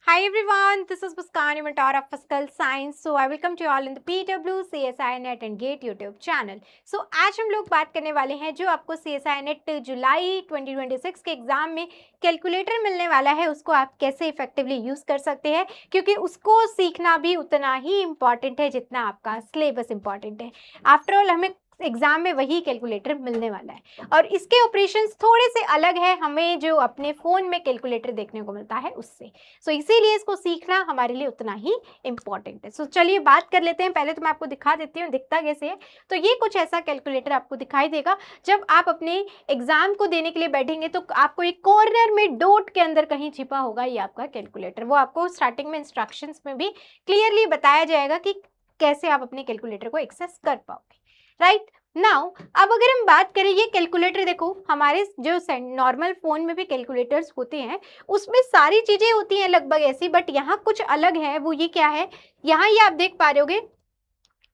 Hi everyone, this is Muskan, mentor of Physical Science. So I welcome to you all in the PW, CSI Net and GATE YouTube channel. So आज हम लोग बात करने वाले हैं जो आपको CSI Net जुलाई 2026 के एग्जाम में कैलकुलेटर मिलने वाला है, उसको आप कैसे इफेक्टिवली यूज कर सकते हैं, क्योंकि उसको सीखना भी उतना ही इम्पॉर्टेंट है जितना आपका सिलेबस इम्पॉर्टेंट है। आफ्टर ऑल हमें एग्जाम में वही कैलकुलेटर मिलने वाला है और इसके ऑपरेशंस थोड़े से अलग है हमें जो अपने फोन में कैलकुलेटर देखने को मिलता है उससे। सो इसीलिए इसको सीखना हमारे लिए उतना ही इम्पॉर्टेंट है। सो चलिए बात कर लेते हैं। पहले तो मैं आपको दिखा देती हूँ दिखता कैसे है। तो ये कुछ ऐसा कैलकुलेटर आपको दिखाई देगा। जब आप अपने एग्जाम को देने के लिए बैठेंगे तो आपको एक कॉर्नर में डॉट के अंदर कहीं छिपा होगा ये आपका कैलकुलेटर। वो आपको स्टार्टिंग में इंस्ट्रक्शंस में भी क्लियरली बताया जाएगा कि कैसे आप अपने कैलकुलेटर को एक्सेस कर पाओगे। राइट नाउ अब अगर हम बात करें ये कैलकुलेटर, देखो हमारे जो नॉर्मल फोन में भी कैलकुलेटर्स होते हैं उसमें सारी चीजें होती हैं लगभग ऐसी, बट यहाँ कुछ अलग है। वो ये क्या है, यहाँ ये आप देख पा रहे होगे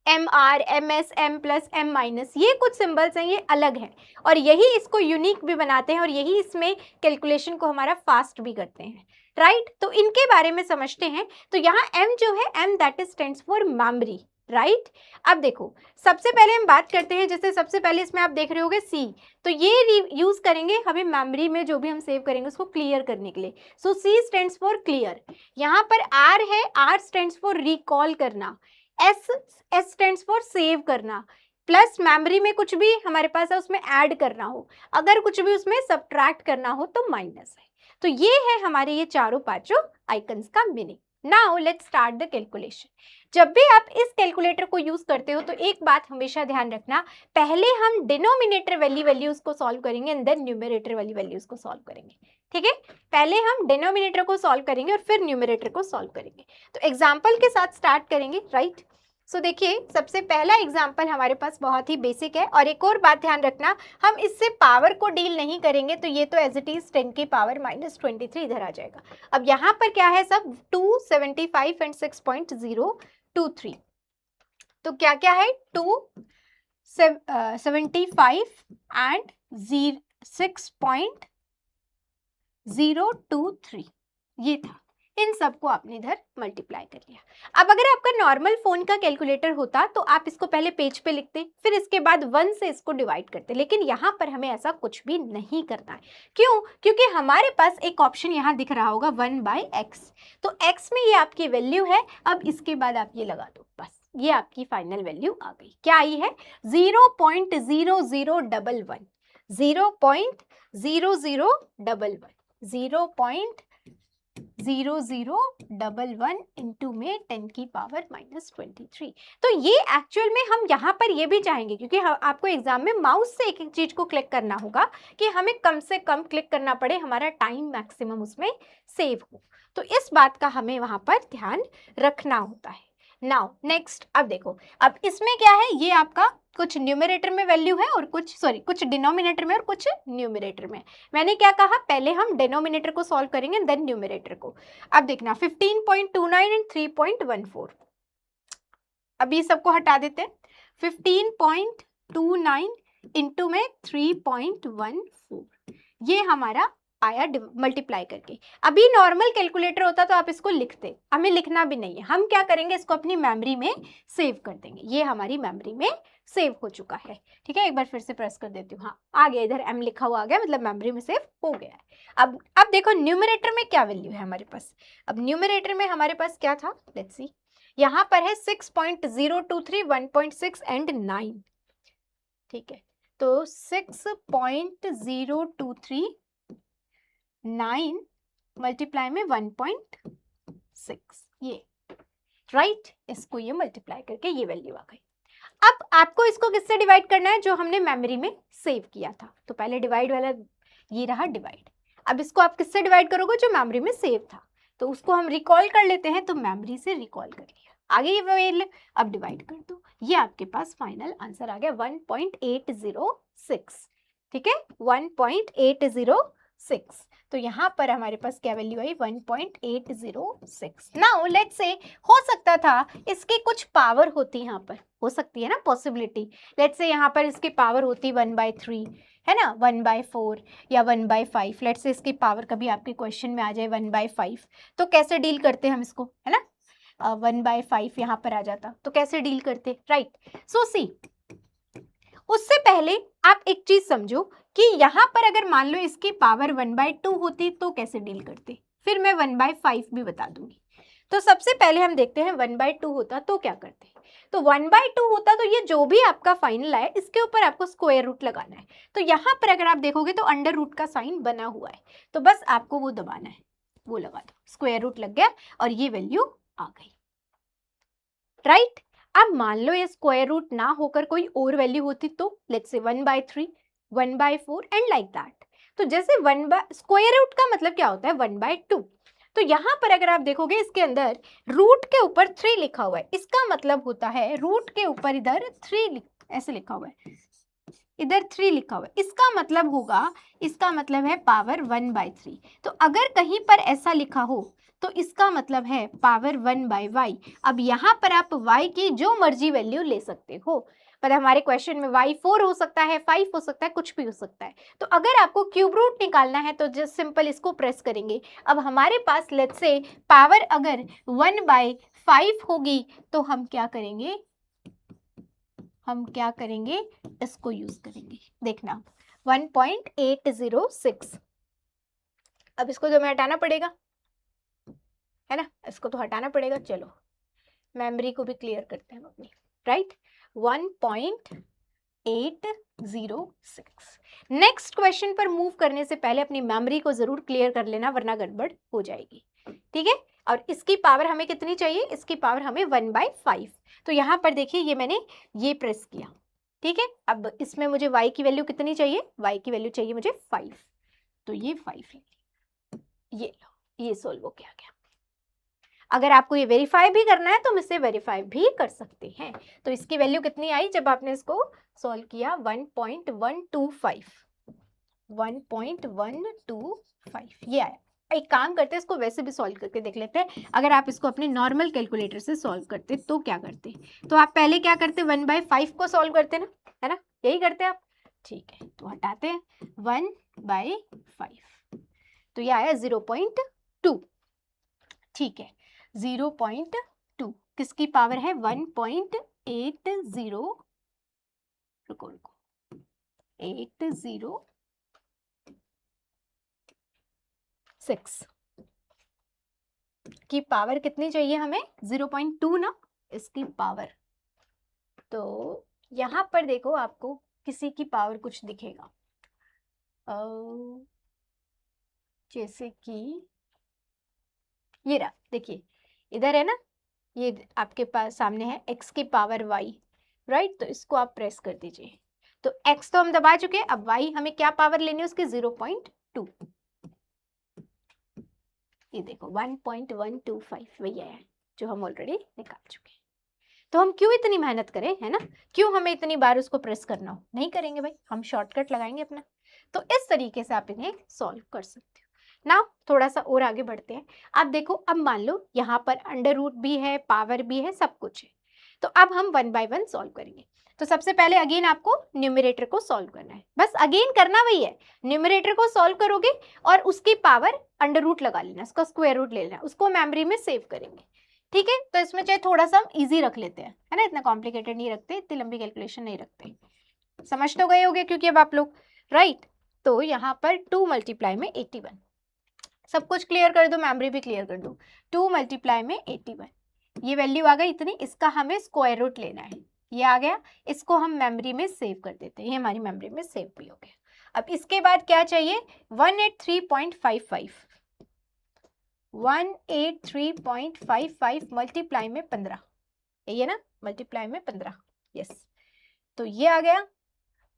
M R, M S, M plus, M minus, ये कुछ सिंबल्स हैं, ये अलग हैं और यही इसको यूनिक भी बनाते हैं और यही इसमें कैलकुलेशन को हमारा फास्ट भी करते हैं। राइट तो इनके बारे में समझते हैं। तो यहाँ एम जो है, M that is stands for memory. Right अब देखो सबसे पहले हम बात करते हैं, जैसे सबसे पहले इसमें आप देख रहे होगे सी, तो ये यूज करेंगे हमें मेमोरी में जो भी हम सेव करेंगे उसको क्लियर करने के लिए। सो सी स्टैंड्स फॉर क्लियर। यहाँ पर आर है, आर स्टैंड्स फॉर रिकॉल करना। S, S stands for save करना। प्लस मेमोरी में कुछ भी हमारे पास है उसमें ऐड करना हो, अगर कुछ भी उसमें सब्ट्रैक्ट करना हो तो माइनस है। तो ये है हमारे ये चारों पांचों आइकन्स का meaning. Now let's start the calculation. जब भी आप इस कैलकुलेटर को यूज करते हो तो एक बात हमेशा ध्यान रखना, पहले हम डिनोमिनेटर वाली वैल्यूज को सॉल्व करेंगे एंड देन न्यूमरेटर वाली वैल्यूज को सॉल्व करेंगे। ठीक है, पहले हम डिनोमिनेटर को सॉल्व करेंगे और फिर न्यूमरेटर को सॉल्व करेंगे। तो एग्जाम्पल के साथ स्टार्ट करेंगे। राइट सो देखिए सबसे पहला एग्जाम्पल हमारे पास बहुत ही बेसिक है और एक और बात ध्यान रखना, हम इससे पावर को डील नहीं करेंगे, तो ये तो एज इट इज 10 की पावर -23 इधर आ जाएगा। अब यहाँ पर क्या है, सब 275 एंड 6.023, तो क्या क्या है 275 एंड 6.023, ये था। इन सबको आपने इधर मल्टीप्लाई कर लिया। अब अगर आपका नॉर्मल फोन का कैलकुलेटर होता तो आप इसको पहले पेज पे लिखते, फिर इसके बाद 1 से इसको डिवाइड करते, लेकिन यहाँ पर हमें ऐसा कुछ भी नहीं करना है। क्यों? क्योंकि हमारे पास एक ऑप्शन यहाँ दिख रहा होगा 1/x, तो x में ये आपकी वैल्यू है। अब इसके बाद आप ये लगा दो, बस ये आपकी फाइनल वैल्यू आ गई। क्या आई है? 0.0011, 0.0011, 0.0011 इंटू में 10 की पावर -23। तो ये एक्चुअल में हम यहाँ पर ये भी चाहेंगे, क्योंकि आपको एग्जाम में माउस से एक एक चीज को क्लिक करना होगा कि हमें कम से कम क्लिक करना पड़े, हमारा टाइम मैक्सिमम उसमें सेव हो। तो इस बात का हमें वहां पर ध्यान रखना होता है। नाउ नेक्स्ट, अब देखो अब इसमें क्या है, ये आपका कुछ न्यूमरेटर में वैल्यू है और कुछ डिनोमिनेटर में और कुछ न्यूमरेटर में। मैंने क्या कहा, पहले हम डिनोमिनेटर को सॉल्व करेंगे देन न्यूमरेटर को। अब देखना 15.29 एंड 3.14, अभी सबको हटा देते हैं। 15.29 इंटू में 3.14, ये हमारा आया मल्टीप्लाई करके। अभी नॉर्मल कैलकुलेटर होता तो आप इसको लिखते, हमें लिखना भी नहीं है। हम क्या करेंगे, इसको अपनी मेमोरी में सेव कर देंगे। ये हमारी मेमोरी में सेव हो चुका है। ठीक है, एक बार फिर से प्रेस कर देती हूँ। हाँ आ गया, इधर m लिखा हुआ आ गया, मतलब मेमोरी में सेव हो गया है। अब देखो न्यूमरेटर में क्या वैल्यू है हमारे पास। अब न्यूमरेटर में हमारे पास क्या था, लेट्स सी, यहाँ पर है 6.023, 1.6 एंड 9। ठीक है, तो 6.023 9 मल्टीप्लाई में 1.6, ये राइट, इसको ये मल्टीप्लाई करके ये वैल्यू आ गई। अब आपको इसको किससे डिवाइड करना है, जो हमने मेमोरी में सेव किया था। तो पहले डिवाइड वाला ये रहा डिवाइड। अब इसको आप किससे डिवाइड करोगे, जो मेमोरी में सेव था, तो उसको हम रिकॉल कर लेते हैं, तो मेमोरी से रिकॉल कर लिया, आगे ये वैल्यू अब डिवाइड कर दो, ये आपके पास फाइनल आंसर आ गया 1.806। ठीक है, 1.806। तो यहाँ पर हमारे पास क्या value I, 1.806। Now let's say, हो सकता था इसकी कुछ पावर होती, यहाँ पर हो सकती है ना पॉसिबिलिटी। लेट्स से यहाँ पर इसकी पावर होती 1/3, है ना, 1/4 या 1/5, लेट्स से इसकी पावर कभी आपके क्वेश्चन में आ जाए 1/5, तो कैसे डील करते हैं हम इसको, है ना, 1/5 यहाँ पर आ जाता तो कैसे डील करते, राइट। सो सी, उससे पहले आप एक चीज समझो कि यहाँ पर अगर मान लो इसकी पावर 1/2 होती तो कैसे डील करते, फिर मैं 1/5 भी बता दूंगी। तो सबसे पहले हम देखते हैं 1/2 होता तो क्या करते। तो 1/2 होता तो ये जो भी आपका फाइनल है इसके ऊपर आपको स्क्वायर रूट लगाना है। तो यहाँ पर अगर आप देखोगे तो अंडर रूट का साइन बना हुआ है, तो बस आपको वो दबाना है, वो लगा दो, स्क्वायर रूट लग गया और ये वैल्यू आ गई, राइट। अब मान लो ये स्क्वायर रूट ना होकर कोई और वैल्यू होती तो let's say 1/3, 1/4 and like that. तो जैसे स्क्वायर रूट का मतलब क्या होता है 1/2। तो यहाँ पर अगर आप देखोगे इसके अंदर रूट के ऊपर 3 लिखा हुआ है, इसका मतलब होता है रूट के ऊपर इधर 3 ऐसे लिखा हुआ है, इधर 3 लिखा हुआ है, इसका मतलब होगा, इसका मतलब है पावर 1/3। तो अगर कहीं पर ऐसा लिखा हो तो इसका मतलब है पावर 1/y। अब यहाँ पर आप y की जो मर्जी वैल्यू ले सकते हो, पर हमारे क्वेश्चन में y 4 हो सकता है, 5 हो सकता है, कुछ भी हो सकता है। तो अगर आपको क्यूब रूट निकालना है तो जस्ट सिंपल इसको प्रेस करेंगे। अब हमारे पास लेट्स से पावर अगर 1/5 होगी तो हम क्या करेंगे, हम क्या करेंगे, इसको यूज करेंगे, देखना 1.806। अब इसको जो हमें हटाना पड़ेगा, है ना, इसको तो हटाना पड़ेगा। चलो मेमोरी को भी क्लियर करते हैं अपनी, राइट, 1.806। नेक्स्ट क्वेश्चन पर मूव करने से पहले अपनी मेमोरी को जरूर क्लियर कर लेना वरना गड़बड़ हो जाएगी, ठीक है। और इसकी पावर हमें कितनी चाहिए, इसकी पावर हमें 1/5। तो यहाँ पर देखिए ये मैंने ये प्रेस किया, ठीक है। अब इसमें मुझे y की वैल्यू कितनी चाहिए, y की वैल्यू चाहिए मुझे 5, तो ये 5 ये लो, ये सोल्व हो गया। अगर आपको ये वेरीफाई भी करना है तो हम इसे वेरीफाई भी कर सकते हैं। तो इसकी वैल्यू कितनी आई जब आपने इसको सॉल्व किया, 1.125, 1.125 ये आया। एक काम करते हैं, इसको वैसे भी सॉल्व करके देख लेते हैं। अगर आप इसको अपने नॉर्मल कैलकुलेटर से सॉल्व करते तो क्या करते, तो आप पहले क्या करते, 1/5 को सॉल्व करते ना, है ना, यही करते आप, ठीक है। तो हटाते हैं 1/5, तो ये आया 0.2, ठीक है। 0.2 किसकी पावर है, 1.80, रुको रुको, 806 की पावर कितनी चाहिए हमें, 0.2 ना, इसकी पावर। तो यहां पर देखो आपको किसी की पावर कुछ दिखेगा, जैसे कि ये रहा, देखिए इधर है ना, ये आपके पास सामने है x की पावर y, राइट। तो इसको आप प्रेस कर दीजिए, तो x तो हम दबा चुके हैं, अब y हमें क्या पावर लेनी है उसकी, 0.2। ये देखो 1.125 वही आया जो हम ऑलरेडी निकाल चुके हैं। तो हम क्यों इतनी मेहनत करें, है ना, क्यों हमें इतनी बार उसको प्रेस करना हो, नहीं करेंगे भाई, हम शॉर्टकट लगाएंगे अपना। तो इस तरीके से आप इन्हें सॉल्व कर सकते हो। नाउ थोड़ा सा और आगे बढ़ते हैं। आप देखो, अब मान लो यहाँ पर अंडर रूट भी है, पावर भी है, सब कुछ है। तो अब हम 1 बाय 1 सॉल्व करेंगे। तो सबसे पहले अगेन आपको न्यूमरेटर को सॉल्व करना है, बस अगेन करना वही है, न्यूमरेटर को सॉल्व करोगे और उसकी पावर अंडर रूट लगा लेना, उसका स्क्वायर रूट ले लेना, उसको मेमोरी में सेव करेंगे, ठीक है। तो इसमें चाहे थोड़ा सा हम इजी रख लेते हैं, है ना, इतना कॉम्प्लिकेटेड नहीं रखते, इतनी लंबी कैलकुलेशन नहीं रखते, समझ तो गए होगे क्योंकि अब आप लोग, राइट। तो यहाँ पर 2 मल्टीप्लाई में 81, सब कुछ क्लियर कर दो, मेमोरी भी क्लियर कर दो। 2 मल्टीप्लाई में 81, ये वैल्यू आ गई इतनी, इसका हमें स्क्वायर रूट लेना है, ये आ गया, इसको हम मेमोरी में सेव कर देते हैं, ये हमारी मेमोरी में सेव भी हो गया। अब इसके बाद क्या चाहिए, 183.55, 183.55 मल्टीप्लाई में 15, यही है ना, मल्टीप्लाई में 15, यस। तो ये आ गया,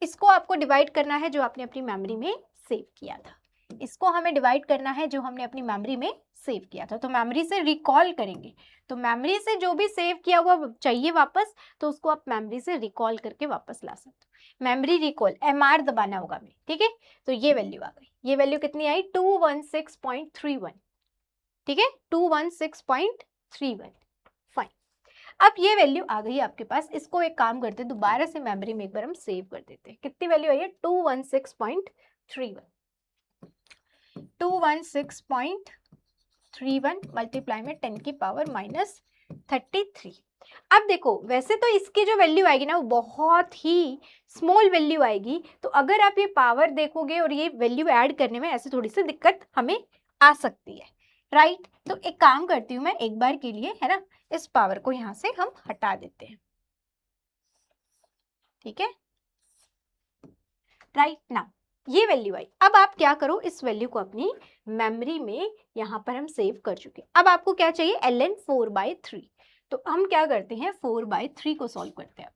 इसको आपको डिवाइड करना है जो आपने अपनी मेमोरी में सेव किया था, इसको हमें डिवाइड करना है जो हमने अपनी मेमोरी में सेव किया था। तो मेमोरी से रिकॉल करेंगे, तो मेमोरी से जो भी सेव किया हुआ चाहिए वापस, तो उसको आप मेमोरी से रिकॉल करके वापस ला सकते हो। मेमोरी रिकॉल MR दबाना होगा हमें, ठीक है। तो ये वैल्यू आ गई, ये वैल्यू कितनी आई, 216.31, ठीक है, 216.31, फाइन। अब ये वैल्यू आ गई आपके पास, इसको एक काम करते हैं, दोबारा से मेमोरी में एक बार हम सेव कर देते हैं। कितनी वैल्यू आई है? 216.31। 216.31 मल्टीप्लाई में 10 की पावर माइनस 33। अब देखो वैसे तो इसकी जो वैल्यू आएगी ना वो बहुत ही स्मॉल वैल्यू आएगी, तो अगर आप ये पावर देखोगे और ये वैल्यू ऐड करने में ऐसे थोड़ी सी दिक्कत हमें आ सकती है, राइट। तो एक काम करती हूँ मैं एक बार के लिए, है ना, इस पावर को यहाँ से हम हटा देते हैं, ठीक है, राइट। ना ये वैल्यू आई। अब आप क्या करो, इस वैल्यू को अपनी मेमोरी में यहाँ पर हम सेव कर चुके। अब आपको क्या चाहिए? ln 4/3। तो हम क्या करते हैं, 4/3 को सॉल्व करते हैं। अब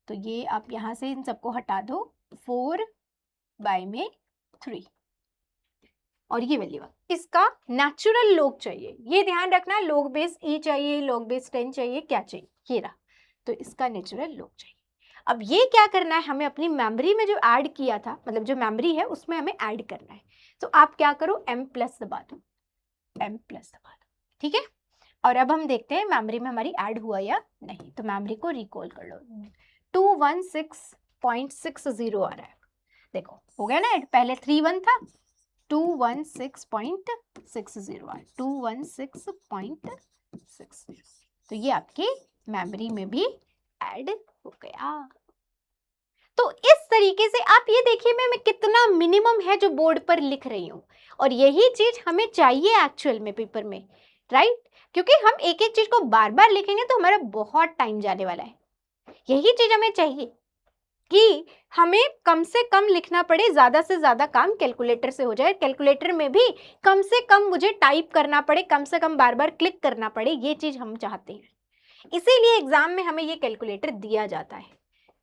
तो ये आप यहाँ से इन सबको हटा दो, 4/3 और ये वैल्यू। इसका नेचुरल लॉग चाहिए, ये ध्यान रखना, log बेस e चाहिए, log बेस 10 चाहिए, क्या चाहिए, ये रहा। तो इसका नेचुरल लॉग चाहिए। अब ये क्या करना है, हमें अपनी मेमोरी में जो ऐड किया था, मतलब जो मेमोरी है उसमें हमें ऐड करना है। तो आप क्या करो, m+ दबा दो, m+ दबा दो, ठीक है। और अब हम देखते हैं मेमोरी में हमारी ऐड हुआ या नहीं। तो मेमोरी को रिकॉल कर लो, 216.60 आ रहा है, देखो हो गया ना ऐड, पहले 31 था, 216.60 आ, 216.60। तो ये आपकी मेमोरी में भी ऐड हो गया। तो इस तरीके से आप ये देखिए मैं कितना मिनिमम है जो बोर्ड पर लिख रही हूँ, और यही चीज हमें चाहिए एक्चुअल में पेपर में, राइट। क्योंकि हम एक एक चीज को बार बार लिखेंगे तो हमारा बहुत टाइम जाने वाला है। यही चीज हमें चाहिए कि हमें कम से कम लिखना पड़े, ज्यादा से ज्यादा काम कैलकुलेटर से हो जाए, कैलकुलेटर में भी कम से कम मुझे टाइप करना पड़े, कम से कम बार बार क्लिक करना पड़े, ये चीज हम चाहते हैं। इसीलिए एग्जाम में हमें ये कैलकुलेटर दिया जाता है,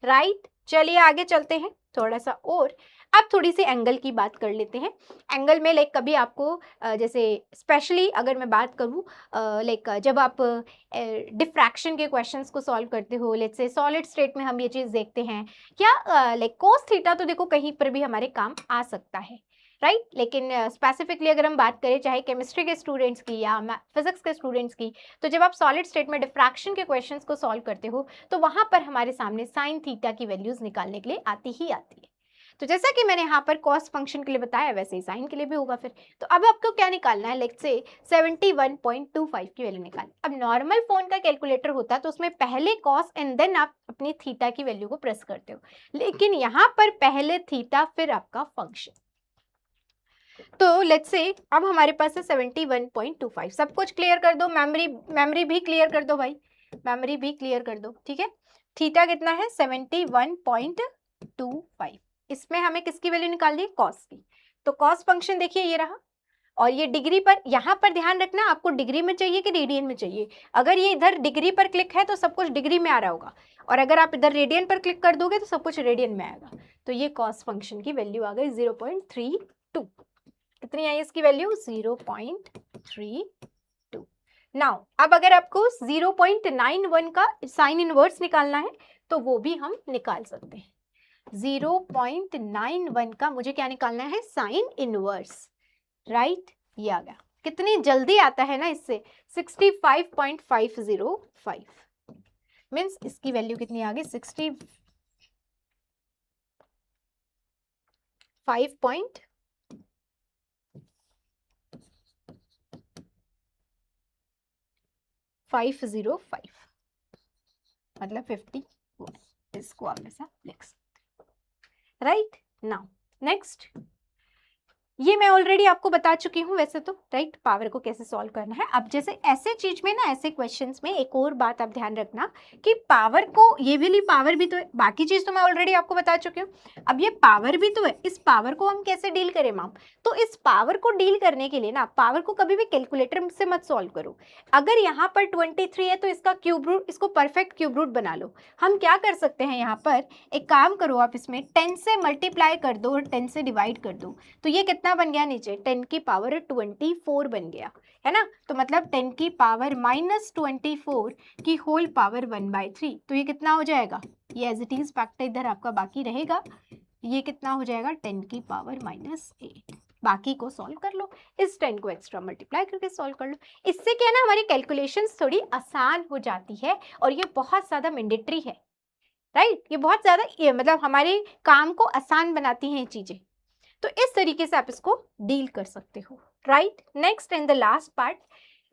राइट। चलिए आगे चलते हैं थोड़ा सा और। अब थोड़ी सी एंगल की बात कर लेते हैं। एंगल में लाइक कभी आपको जैसे स्पेशली अगर मैं बात करूं, लाइक जब आप डिफ्रैक्शन के क्वेश्चंस को सॉल्व करते हो, लेट्स से सॉलिड स्टेट में हम ये चीज़ देखते हैं, या लाइक कोस थीटा तो देखो कहीं पर भी हमारे काम आ सकता है, राइट। लेकिन स्पेसिफिकली अगर हम बात करें चाहे केमिस्ट्री के स्टूडेंट्स की या फिजिक्स के स्टूडेंट्स की, तो जब आप सॉलिड स्टेट में डिफ्रैक्शन के क्वेश्चंस को सॉल्व करते हो तो वहां पर हमारे सामने साइन थीटा की वैल्यूज निकालने के लिए आती ही आती है। तो जैसा कि मैंने यहाँ पर कॉस फंक्शन के लिए बताया वैसे ही साइन के लिए भी होगा फिर। तो अब आपको क्या निकालना है, लेट्स से 71.25 की वैल्यू निकालनी। अब नॉर्मल फोन का कैलकुलेटर होता है तो उसमें पहले कॉस एंड देन आप अपनी थीटा की वैल्यू को प्रेस करते हो, लेकिन यहाँ पर पहले थीटा फिर आपका फंक्शन। तो लेट्स से अब हमारे पास है 71.25। सब कुछ क्लियर कर दो, मेमोरी भी क्लियर कर दो भाई, मेमोरी भी क्लियर कर दो, ठीक है। थीटा कितना है? 71.25। इसमें हमें किसकी वैल्यू निकालनी है? कॉस की। तो कॉस फंक्शन देखिए ये रहा, और ये डिग्री पर, यहाँ पर ध्यान रखना आपको डिग्री में चाहिए कि रेडियन में चाहिए। अगर ये इधर डिग्री पर क्लिक है तो सब कुछ डिग्री में आ रहा होगा, और अगर आप इधर रेडियन पर क्लिक कर दोगे तो सब कुछ रेडियन में आएगा। तो ये कॉस फंक्शन की वैल्यू आ गई 0.32। कितनी आई इसकी वैल्यू? 0.32। नाउ अब अगर आपको 0.91 का साइन इनवर्स निकालना है तो वो भी हम निकाल सकते हैं। 0.91 का मुझे क्या निकालना है? Sine inverse, right. ये आ गया, कितनी जल्दी आता है ना इससे, 65.505 मीन्स इसकी वैल्यू कितनी आ गई? 65.505 मतलब 51। इसको आप ऐसा लिख सकते, राइट। नाउ नेक्स्ट, ये मैं ऑलरेडी आपको बता चुकी हूँ वैसे तो, राइट, पावर को कैसे सॉल्व करना है। अब जैसे ऐसे चीज में ना, ऐसे क्वेश्चंस में एक और बात आप ध्यान रखना कि पावर को, ये वाली पावर भी तो है, बाकी चीज तो मैं ऑलरेडी आपको बता चुकी हूँ, अब ये पावर भी तो है। इस पावर को हम कैसे डील करें मैम? तो इस पावर को डील करने के लिए ना, पावर को कभी भी कैलकुलेटर से मत सॉल्व करो। अगर यहाँ पर 23 है तो इसका क्यूब रूट, इसको परफेक्ट क्यूब रूट बना लो। हम क्या कर सकते हैं, यहाँ पर एक काम करो, आप इसमें 10 से मल्टीप्लाई कर दो और 10 से डिवाइड कर दो, तो ये कितना बन गया नीचे? 10 की पावर 24 बन गया, है ना। तो मतलब 10 की पावर -24 की होल पावर 1/3। तो ये कितना हो जाएगा? ये एज इट इज फैक्टर इधर आपका बाकी रहेगा, ये कितना हो जाएगा? 10 की पावर -8। बाकी को सॉल्व कर लो, इस 10 को एक्स्ट्रा मल्टीप्लाई करके सॉल्व कर लो। इससे क्या है ना, हमारी कैलकुलेशंस थोड़ी आसान हो जाती है और ये बहुत ज़्यादा मैंडेटरी है, राइट? ये बहुत ज़्यादा मतलब हमारे काम को आसान बनाती हैं चीज़ें। तो इस तरीके से आप इसको डील कर सकते हो, right? Next and the last part,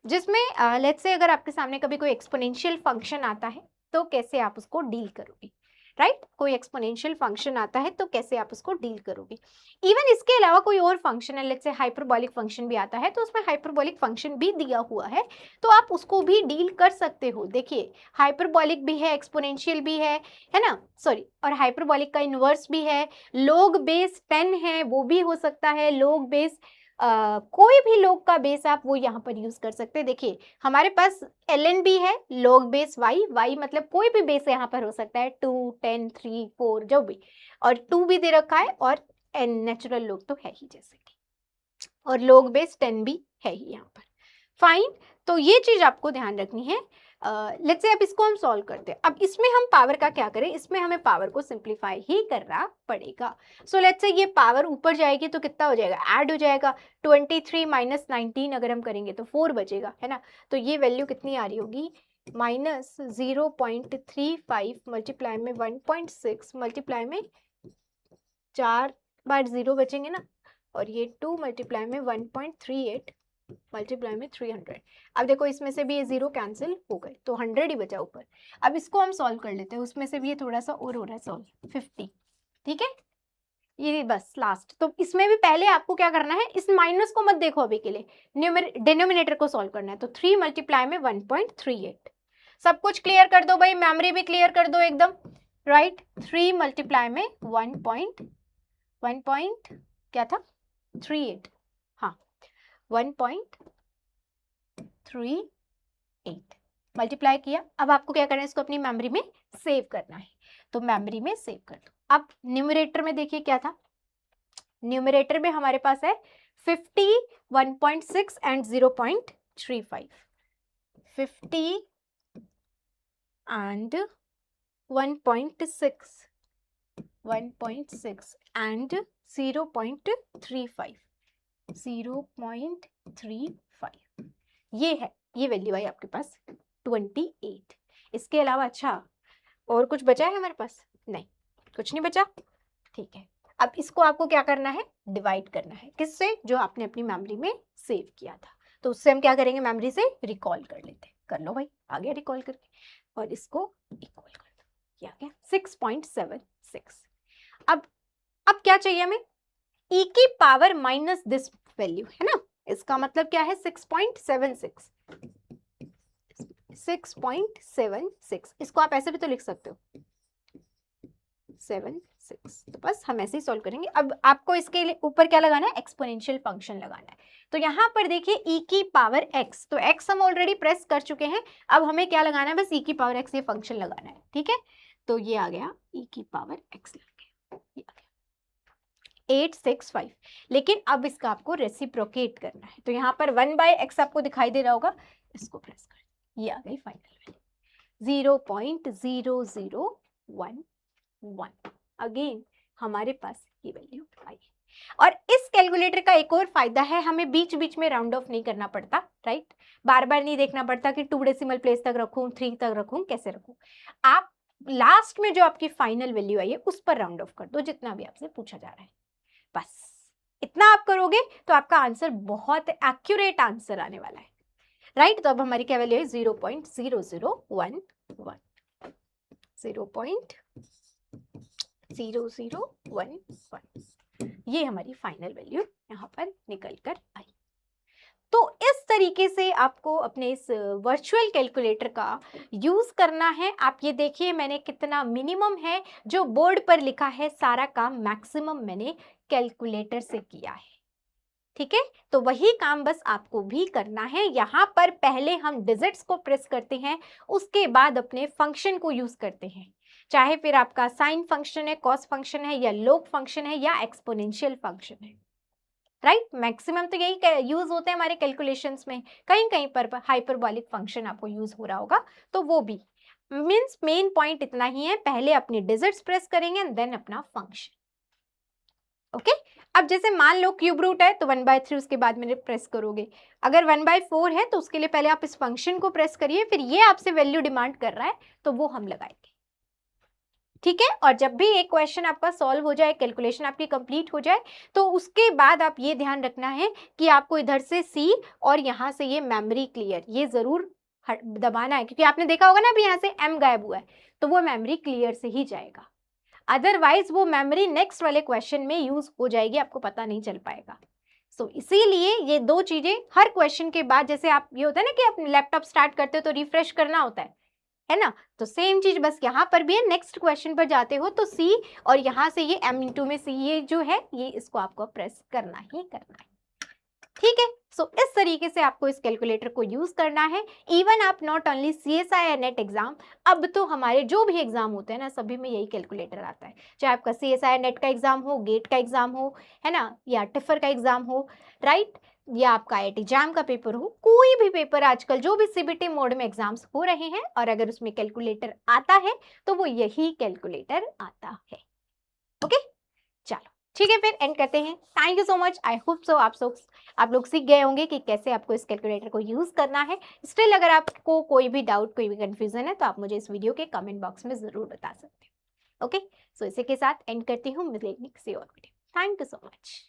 जिसमें लेट्स से अगर आपके सामने कभी कोई एक्सपोनेंशियल फंक्शन आता है तो कैसे आप उसको डील करोगे, राइट? कोई एक्सपोनेंशियल फंक्शन आता है तो कैसे आप उसको डील करोगे। इवन इसके अलावा कोई और फंक्शन है, लेट्स से हाइपरबॉलिक फंक्शन भी आता है, तो उसमें हाइपरबॉलिक फंक्शन भी दिया हुआ है तो आप उसको भी डील कर सकते हो। देखिए, हाइपरबॉलिक भी है, एक्सपोनेंशियल भी है ना, सॉरी, और हाइपरबॉलिक का इन्वर्स भी है, log बेस 10 है वो भी हो सकता है, log बेस कोई भी लोग का बेस आप वो यहाँ पर यूज कर सकते हैं। देखिए, हमारे पास ln भी है, log बेस y मतलब कोई भी बेस यहाँ पर हो सकता है, 2 10 3 4 जो भी, और 2 भी दे रखा है, और n नेचुरल लोग तो है ही जैसे कि, और log बेस 10 भी है ही यहाँ पर। फाइन, तो ये चीज आपको ध्यान रखनी है। लेट्स से अब इसको हम सॉल्व करते हैं। अब इसमें हम पावर का क्या करें, इसमें हमें पावर को सिंप्लीफाई ही करना पड़ेगा। सो लेट्स से ये पावर ऊपर जाएगी तो कितना हो जाएगा, ऐड हो जाएगा, 23 माइनस 19 अगर हम करेंगे तो 4 बचेगा, है ना। तो ये वैल्यू कितनी आ रही होगी, माइनस 0.35 मल्टीप्लाई में 1.6 मल्टीप्लाई में 4 बार 0 बचेंगे ना, और ये 2 मल्टीप्लाई में 1.38 मल्टीप्लाई में 300। अब देखो, इसमें से भी ये 0 कैंसिल हो गए तो 100 ही बचा ऊपर। अब इसको हम सॉल्व कर लेते हैं, उसमें से भी ये थोड़ा सा और हो रहा है सॉल्व, 50, ठीक है। ये बस लास्ट, तो इसमें भी पहले आपको क्या करना है, इस माइनस को मत देखो अभी के लिए, डिनोमिनेटर को सॉल्व करना है। तो 3 मल्टीप्लाई में 1.38, सब कुछ क्लियर कर दो भाई, मेमोरी भी क्लियर कर दो एकदम, राइट। 3 मल्टीप्लाई में 1 पॉइंट क्या था, 38, हाँ 1.38 मल्टीप्लाई किया। अब आपको क्या करना है, इसको अपनी मेमोरी में सेव करना है, तो मेमोरी में सेव कर दो। अब न्यूमरेटर में देखिए क्या था, न्यूमरेटर में हमारे पास है 50, 1.6 एंड 0.35, 50 एंड 1.6 एंड 0.35, 0.35, ये है, ये वैल्यू आई आपके पास 28। इसके अलावा अच्छा और कुछ बचा है हमारे पास, नहीं कुछ नहीं बचा, ठीक है। अब इसको आपको क्या करना है, डिवाइड करना है, किससे, जो आपने अपनी मेमोरी में सेव किया था। तो उससे हम क्या करेंगे, मेमोरी से रिकॉल कर लेते हैं, कर लो भाई, आ गया रिकॉल करके, और इसको इक्वल कर दो, क्या गया 6.76। अब क्या चाहिए हमें, e की पावर माइनस दिस वैल्यू, है ना, इसका मतलब क्या है 6.76, 6.76, इसको आप ऐसे भी तो लिख सकते हो 76, तो बस हम ऐसे ही सॉल्व करेंगे। अब आपको इसके ऊपर क्या लगाना है, एक्सपोनेंशियल फंक्शन लगाना है। तो यहाँ पर देखिए e की पावर x, तो x हम ऑलरेडी प्रेस कर चुके हैं, अब हमें क्या लगाना है, बस e की पावर x ये फंक्शन लगाना है, ठीक है। तो ये आ गया e की पावर x लग गया, ये आ गया 865। लेकिन अब इसका आपको रेसिप्रोकेट करना है, तो यहाँ पर 1/x आपको दिखाई दे रहा होगा, इसको प्रेस कर, ये आ गई फाइनल वैल्यू 0.0011। अगेन हमारे पास ये वैल्यू आई। और इस कैलकुलेटर का एक और फायदा है, हमें बीच बीच में राउंड ऑफ नहीं करना पड़ता, राइट। बार बार नहीं देखना पड़ता कि 2 डेसिमल प्लेस तक रखूं, 3 तक रखूं, कैसे रखूं। आप लास्ट में जो आपकी फाइनल वैल्यू आई है उस पर राउंड ऑफ कर दो, जितना भी आपसे पूछा जा रहा है, बस इतना आप करोगे तो आपका आंसर बहुत एक्यूरेट आंसर आने वाला है, राइट। तो अब हमारी क्या वैल्यू है, 0.0011, 0.0011, ये हमारी फाइनल वैल्यू यहाँ पर निकल कर आई। तो इस तरीके से आपको अपने इस वर्चुअल कैलकुलेटर का यूज करना है। आप ये देखिए, मैंने कितना मिनिमम है जो बोर्ड पर लिखा है, सारा काम मैक्सिमम मैंने कैलकुलेटर से किया है, ठीक है। तो वही काम बस आपको भी करना है। यहाँ पर पहले हम डिजिट्स को प्रेस करते हैं, उसके बाद अपने फंक्शन को यूज करते हैं, चाहे फिर आपका साइन फंक्शन है, कॉस फंक्शन है, या लोग फंक्शन है, या एक्सपोनेंशियल फंक्शन है, राइट। मैक्सिमम तो यही यूज होते हैं हमारे कैलकुलेशंस में, कहीं कहीं पर हाइपरबॉलिक फंक्शन आपको यूज हो रहा होगा, तो वो भी मीन्स मेन पॉइंट इतना ही है, पहले अपनी डिजिट्स प्रेस करेंगे एंड देन अपना फंक्शन, ओके। अब जैसे मान लो क्यूब रूट है तो 1/3 उसके बाद मैंने प्रेस करोगे। अगर 1/4 है तो उसके लिए पहले आप इस फंक्शन को प्रेस करिए, फिर ये आपसे वैल्यू डिमांड कर रहा है तो वो हम लगाएंगे। ठीक है, और जब भी एक क्वेश्चन आपका सॉल्व हो जाए, कैलकुलेशन आपकी कंप्लीट हो जाए, तो उसके बाद आप ये ध्यान रखना है कि आपको इधर से सी और यहाँ से ये मेमोरी क्लियर ये जरूर दबाना है, क्योंकि आपने देखा होगा ना अभी यहाँ से एम गायब हुआ है, तो वो मेमोरी क्लियर से ही जाएगा। अदरवाइज वो मेमोरी नेक्स्ट वाले क्वेश्चन में यूज हो जाएगी, आपको पता नहीं चल पाएगा। इसीलिए ये दो चीजें हर क्वेश्चन के बाद, जैसे आप ये होता है ना कि आप लैपटॉप स्टार्ट करते हो तो रिफ्रेश करना होता है ना, तो सेम चीज बस यहाँ पर भी है। नेक्स्ट क्वेश्चन पर जाते हो तो सी और यहाँ से ये m में सी ये जो है ये इसको आपको प्रेस करना ही करना है। ठीक है, इस तरीके से आपको इस कैलकुलेटर को यूज करना है। इवन आप नॉट ओनली CSI या नेट एग्जाम, अब तो हमारे जो भी एग्जाम होते हैं ना सभी में यही कैलकुलेटर आता है, चाहे आपका CSI नेट का एग्जाम हो, गेट का एग्जाम हो, है ना, या टिफर का एग्जाम हो, राइट, या आपका IIT जैम का पेपर हो, कोई भी पेपर आजकल जो भी CBT मोड में एग्जाम्स हो रहे हैं और अगर उसमें कैलकुलेटर आता है तो वो यही कैलकुलेटर आता है। ओके, चलो ठीक है, फिर एंड करते हैं। Thank you so much, I hope so आप लोग सीख गए होंगे कि कैसे आपको इस कैलकुलेटर को यूज करना है। स्टिल अगर आपको कोई भी डाउट, कोई भी कंफ्यूजन है तो आप मुझे इस वीडियो के कमेंट बॉक्स में जरूर बता सकते हो। ओके, इसी के साथ एंड करती हूँ, मिलेंगे किसी और video. Thank you so much.